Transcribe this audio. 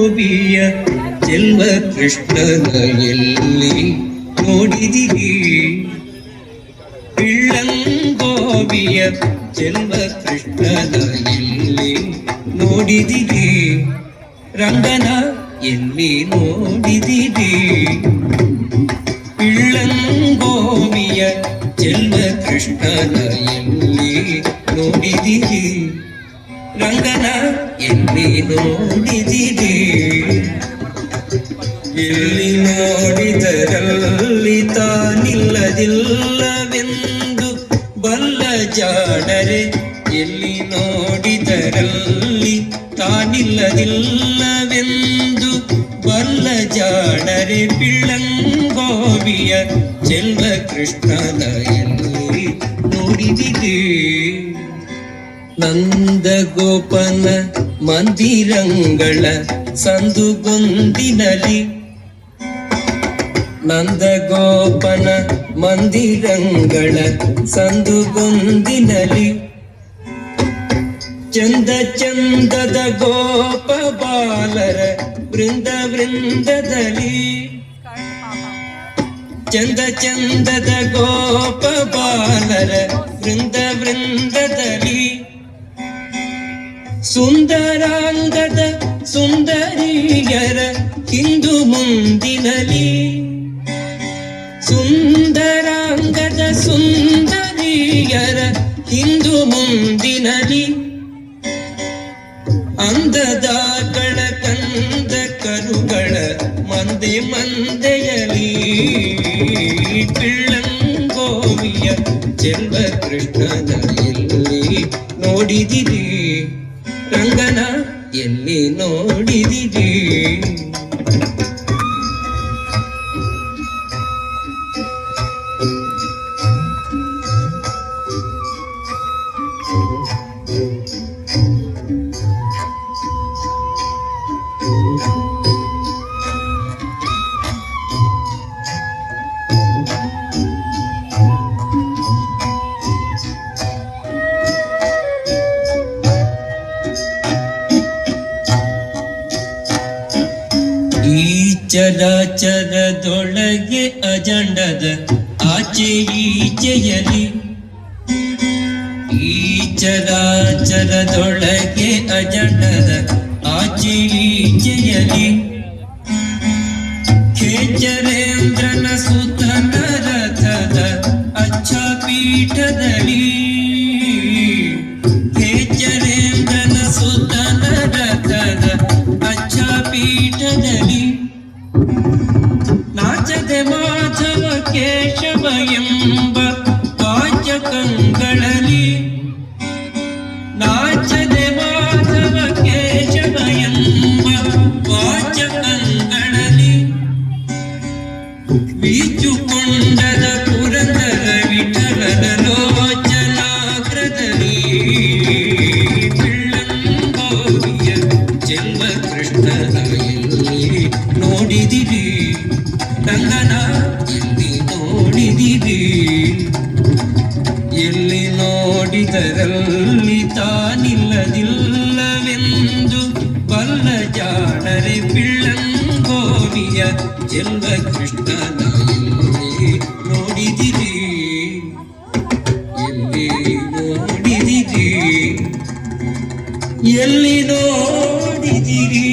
ಗೋಪಿಯ ಚೆಲ್ವ ಕೃಷ್ಣನ ಎಲ್ಲಿ ನೋಡಿದಿರಿ? ಪಿಳ್ಳಂಗೋವಿಯ ಚೆಲ್ವ ಕೃಷ್ಣನ ಎಲ್ಲಿ ನೋಡಿದಿರಿ? ರಂಗನ ಎಲ್ಲಿ ನೋಡಿದಿರಿ? ಪಿಳ್ಳಂಗೋವಿಯ ಚೆಲ್ವ ಕೃಷ್ಣನ ಎಲ್ಲಿ ನೋಡಿದಿರಿ? ರಂಗನ ಎಲ್ಲಿ ನೋಡಿದಿರಿ? ಎಲ್ಲಿ ನೋಡಿದರಲ್ಲಿ ತಾನಿಲ್ಲದಿಲ್ಲವೆಂದು ಬಲ್ಲ ಜಾಡರೆ, ಎಲ್ಲಿ ನೋಡಿದರಲ್ಲಿ ತಾನಿಲ್ಲದಿಲ್ಲವೆಂದು ಬಲ್ಲ ಜಾಡರೆ, ಪಿಳ್ಳಂಗೋವಿಯ ಚೆಲ್ವ ಕೃಷ್ಣನ ಎಲ್ಲಿ ನೋಡಿದಿರಿ? ನಂದ ಗೋಪನ ಮಂದಿರಂಗಳ ಸಂದುಗೊಂದಿನಲಿ, ನಂದ ಗೋಪನ ಮಂದಿರಂಗಳ ಸಂದುಗೊಂದಿನಲಿ, ಚಂದ ಚಂದದ ಗೋಪ ಬಾಲರ ವೃಂದ ವೃಂದದಲ್ಲಿ, ಚಂದ ಚಂದದ ಗೋಪ ಬಾಲರ ವೃಂದ ವೃಂದದಲ್ಲಿ, ಸುಂದರಾಂಗದ ಸುಂದರಿಯರ ಹಿಂದು ಮುಂದಿನಲಿ, ಸುಂದರಾಂಗದ ಸುಂದರಿಯರ ಹಿಂದು ಮುಂದಿನಲಿ, ಅಂದದ ಕಂದ ಕರುಗಳ ಮಂದೆ ಮಂದೆಯಲಿ, ಪಿಳ್ಳಂಗೋವಿಯ ಚೆಲ್ವ ಕೃಷ್ಣನ ಎಲ್ಲಿ ನೋಡಿದಿರಿ? ರಂಗನ ಎಲ್ಲಿ ನೋಡಿದಿರಿ? ಚರಾಚರದೊಳಗೆ ಅಜಂಡದ ಆಚೆ ಈಚೆಯಲಿ, ಈ ಚರಾಚರದೊಳಗೆ ಅಜಂಡದ ಆಚೆ ಈಚೆಯಲಿ, ಖೇಚರೇಂದ್ರನ ಸುತನ ರಥದ ಅಚ್ಚ ಪೀಠದಲ್ಲಿ, ಖೇಚರೇಂದ್ರನ ಸುತನ ರಥದ ಅಚ್ಚ ಪೀಠದಲ್ಲಿ, ನಾಚದೆ ಮಾಧವ ಕೇಶವ ಎಂಬ ವಾಚಕಗಳಲ್ಲಿ, ನಾಚದೆ ಮಾಧವ ಕೇಶವ ಎಂಬ ವಾಚಕಗಳಲ್ಲಿ, ಬೀಚುಕೊಂಡದ ಪುರಂದರ ವಿಠಲನ ಲೋಚನಾಗ್ರದಲ್ಲಿ, ಪಿಳ್ಳಂಗೋವಿಯ ಚೆಲ್ವ ಕೃಷ್ಣನ ಎಲ್ಲಿ ನೋಡಿದಿರಿ? ರಂಗನ ಎಲ್ಲಿ ನೋಡಿದಿರಿ? ಎಲ್ಲಿ ನೋಡಿದರಲ್ಲಿ ತಾನಿಲ್ಲದಿಲ್ಲವೆಂದು ಬಲ್ಲ ಜಾಡರೆ, ಪಿಳ್ಳಂಗೋವಿಯ ಚೆಲ್ವ ಕೃಷ್ಣನ ಎಲ್ಲಿ ನೋಡಿದಿರಿ? ಎಲ್ಲಿ ನೋಡಿದಿರಿ? ಎಲ್ಲಿ ನೋಡಿದಿರಿ?